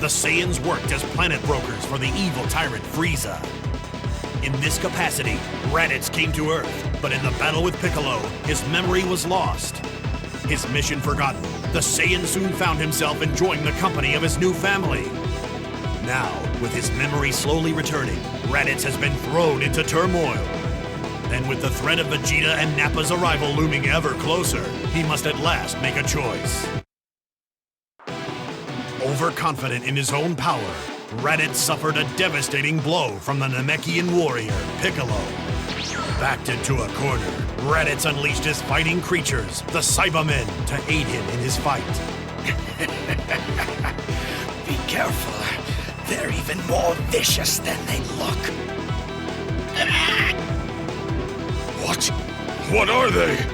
the Saiyans worked as planet brokers for the evil tyrant Frieza. In this capacity, Raditz came to Earth, but in the battle with Piccolo, his memory was lost. His mission forgotten, the Saiyan soon found himself enjoying the company of his new family. Now, with his memory slowly returning, Raditz has been thrown into turmoil. And with the threat of Vegeta and Nappa's arrival looming ever closer, he must at last make a choice. Overconfident in his own power, Raditz suffered a devastating blow from the Namekian warrior, Piccolo. Backed into a corner, Raditz unleashed his fighting creatures, the Cybermen, to aid him in his fight. Be careful. They're even more vicious than they look. What? What are they?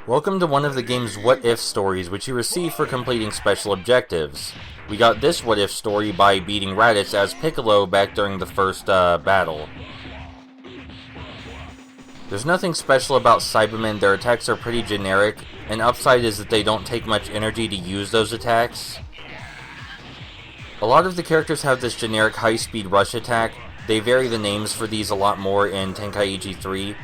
Welcome to one of the game's what-if stories, which you receive for completing special objectives. We got this what-if story by beating Raditz as Piccolo back during the first battle. There's nothing special about Cybermen, their attacks are pretty generic. An upside is that they don't take much energy to use those attacks. A lot of the characters have this generic high-speed rush attack. They vary the names for these a lot more in Tenkaichi 3.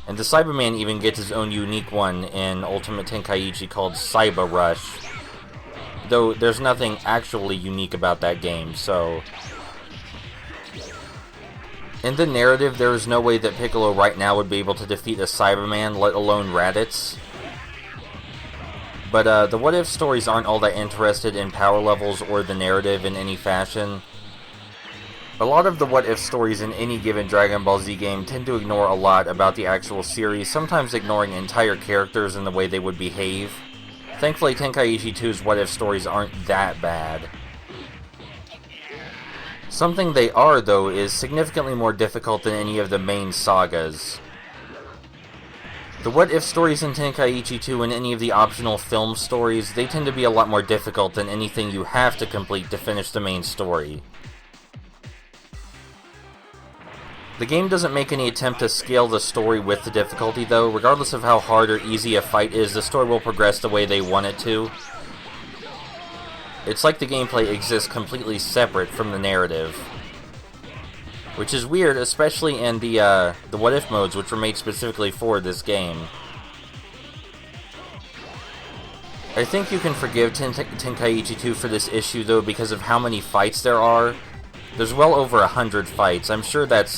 And the Cyberman even gets his own unique one in Ultimate Tenkaichi called Cyber Rush. Though there's nothing actually unique about that game, so... In the narrative, there is no way that Piccolo right now would be able to defeat a Cyberman, let alone Raditz. But the what-if stories aren't all that interested in power levels or the narrative in any fashion. A lot of the what-if stories in any given Dragon Ball Z game tend to ignore a lot about the actual series, sometimes ignoring entire characters and the way they would behave. Thankfully, Tenkaichi 2's what-if stories aren't that bad. Something they are, though, is significantly more difficult than any of the main sagas. The what-if stories in Tenkaichi 2 and any of the optional film stories, they tend to be a lot more difficult than anything you have to complete to finish the main story. The game doesn't make any attempt to scale the story with the difficulty, though. Regardless of how hard or easy a fight is, the story will progress the way they want it to. It's like the gameplay exists completely separate from the narrative. Which is weird, especially in the what-if modes, which were made specifically for this game. I think you can forgive Tenkaichi 2 for this issue, though, because of how many fights there are. There's well over 100 fights. I'm sure that's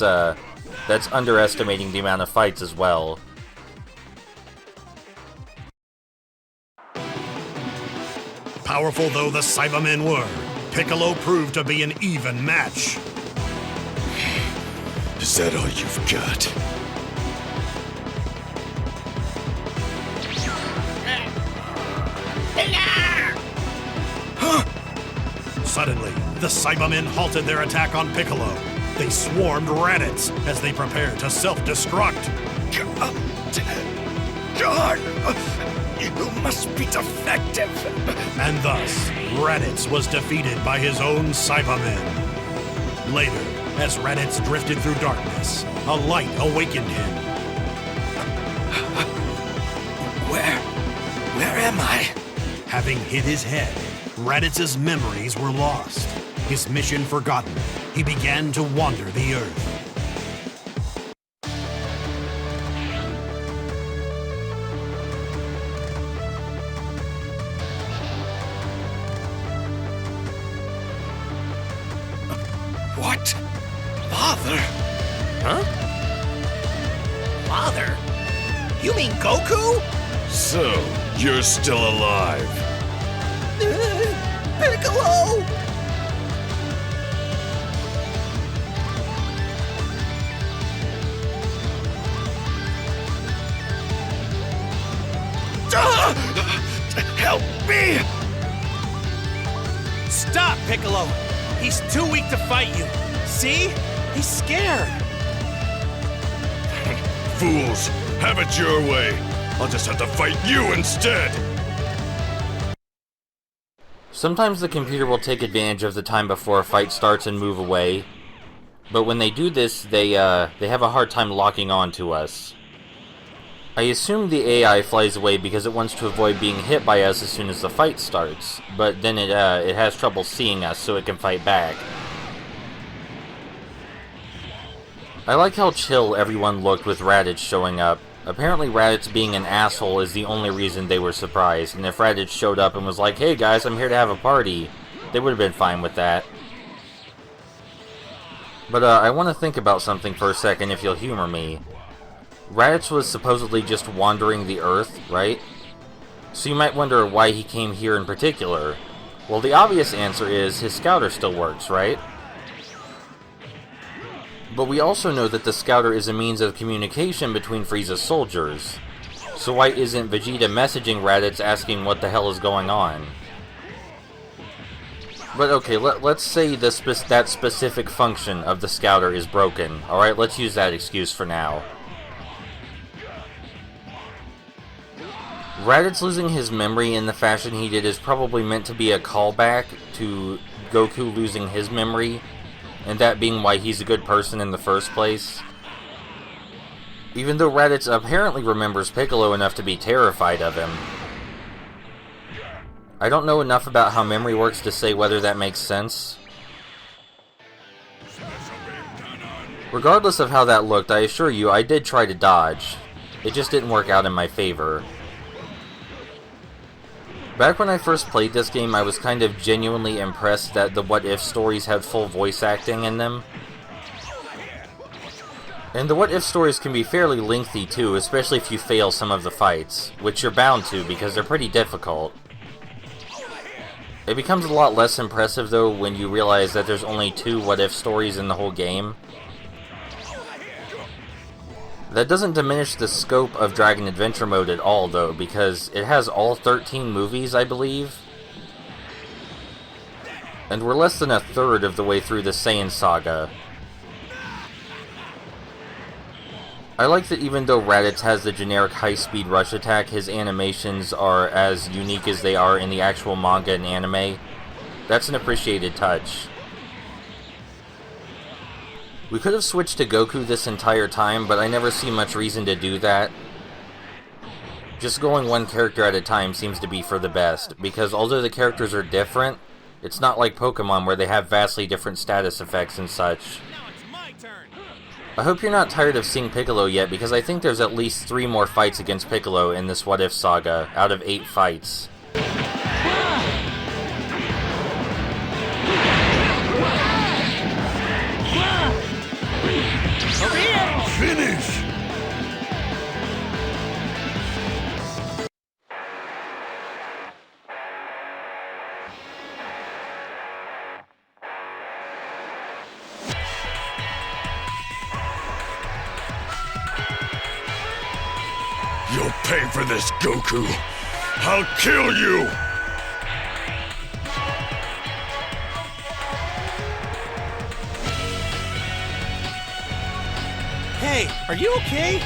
underestimating the amount of fights as well. Powerful though the Cybermen were, Piccolo proved to be an even match. Is that all you've got? Suddenly, the Cybermen halted their attack on Piccolo. They swarmed Raditz as they prepared to self-destruct. God! You must be defective! And thus, Raditz was defeated by his own Cybermen. Later, as Raditz drifted through darkness, a light awakened him. Where am I? Having hid his head, Raditz's memories were lost. His mission forgotten, he began to wander the Earth. What? Father? Huh? Father? You mean Goku? So, you're still alive. Piccolo! Help me! Stop, Piccolo! He's too weak to fight you. See? He's scared. Fools, have it your way. I'll just have to fight you instead. Sometimes the computer will take advantage of the time before a fight starts and move away. But when they do this, they have a hard time locking on to us. I assume the AI flies away because it wants to avoid being hit by us as soon as the fight starts, but then it has trouble seeing us so it can fight back. I like how chill everyone looked with Raditz showing up. Apparently Raditz being an asshole is the only reason they were surprised, and if Raditz showed up and was like, "Hey guys, I'm here to have a party," they would have been fine with that. But I want to think about something for a second if you'll humor me. Raditz was supposedly just wandering the Earth, right? So you might wonder why he came here in particular. Well, the obvious answer is his scouter still works, right? But we also know that the scouter is a means of communication between Frieza's soldiers. So why isn't Vegeta messaging Raditz asking what the hell is going on? But okay, let's say that specific function of the scouter is broken. Alright, let's use that excuse for now. Raditz losing his memory in the fashion he did is probably meant to be a callback to Goku losing his memory, and that being why he's a good person in the first place. Even though Raditz apparently remembers Piccolo enough to be terrified of him. I don't know enough about how memory works to say whether that makes sense. Regardless of how that looked, I assure you I did try to dodge. It just didn't work out in my favor. Back when I first played this game, I was kind of genuinely impressed that the What If stories had full voice acting in them. And the What If stories can be fairly lengthy too, especially if you fail some of the fights, which you're bound to because they're pretty difficult. It becomes a lot less impressive though when you realize that there's only 2 What If stories in the whole game. That doesn't diminish the scope of Dragon Adventure Mode at all, though, because it has all 13 movies, I believe. And we're less than a third of the way through the Saiyan Saga. I like that even though Raditz has the generic high-speed rush attack, his animations are as unique as they are in the actual manga and anime. That's an appreciated touch. We could have switched to Goku this entire time, but I never see much reason to do that. Just going one character at a time seems to be for the best, because although the characters are different, it's not like Pokemon where they have vastly different status effects and such. Now it's my turn. I hope you're not tired of seeing Piccolo yet, because I think there's at least 3 more fights against Piccolo in this What If saga, out of 8 fights. Finish! You'll pay for this, Goku! I'll kill you! Hey, are you okay?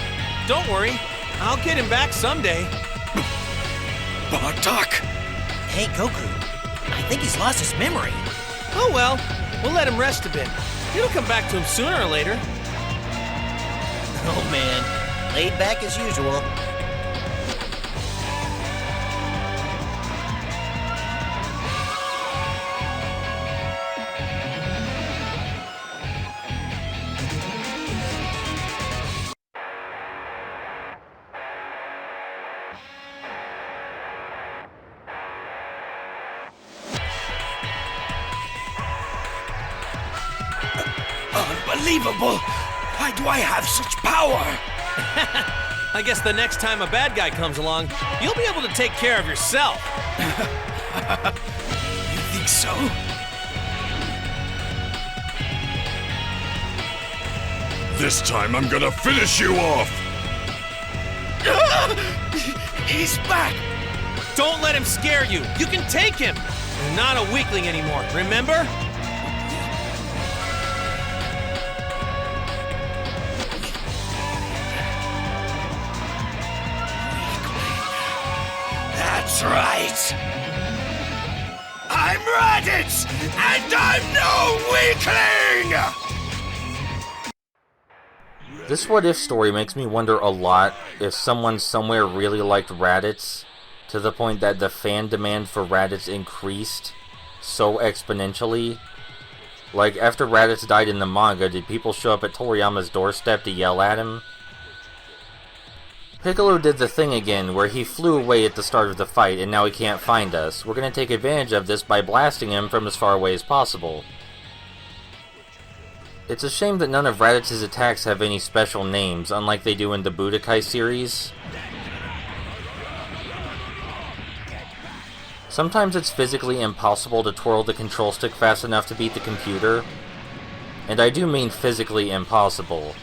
Don't worry. I'll get him back someday. Bartok! Hey, Goku. I think he's lost his memory. Oh well, we'll let him rest a bit. It'll come back to him sooner or later. Oh man, laid back as usual. Unbelievable! Why do I have such power? I guess the next time a bad guy comes along, you'll be able to take care of yourself. You think so? This time I'm gonna finish you off! He's back! Don't let him scare you. You can take him. You're not a weakling anymore, remember? That's right! I'm Raditz, and I'm no weakling! This what if story makes me wonder a lot if someone somewhere really liked Raditz to the point that the fan demand for Raditz increased so exponentially. Like, after Raditz died in the manga, did people show up at Toriyama's doorstep to yell at him? Piccolo did the thing again, where he flew away at the start of the fight and now he can't find us. We're gonna take advantage of this by blasting him from as far away as possible. It's a shame that none of Raditz's attacks have any special names, unlike they do in the Budokai series. Sometimes it's physically impossible to twirl the control stick fast enough to beat the computer, and I do mean physically impossible.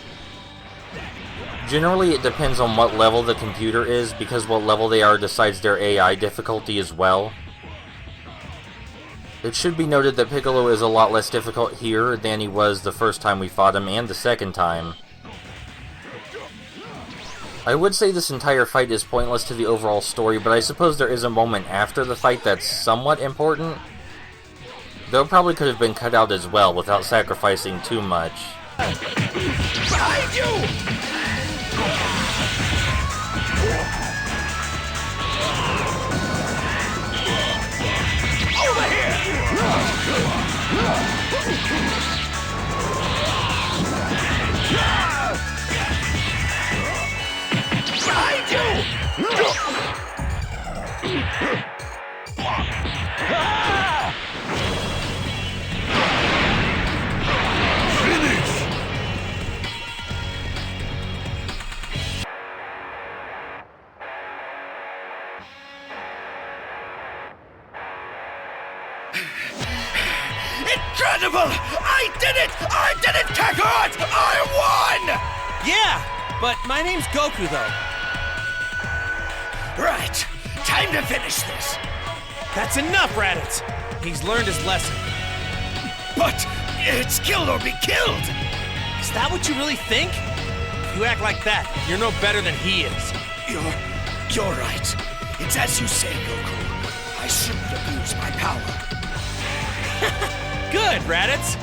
Generally, it depends on what level the computer is, because what level they are decides their AI difficulty as well. It should be noted that Piccolo is a lot less difficult here than he was the first time we fought him and the second time. I would say this entire fight is pointless to the overall story, but I suppose there is a moment after the fight that's somewhat important. Though it probably could have been cut out as well without sacrificing too much. Behind you! Over here! Behind you! Incredible! I did it! I did it, Kakarot! I won! Yeah, but my name's Goku, though. Right. Time to finish this. That's enough, Raditz. He's learned his lesson. But it's kill or be killed. Is that what you really think? If you act like that, you're no better than he is. You're right. It's as you say, Goku. I shouldn't abuse my power. Good, Raditz.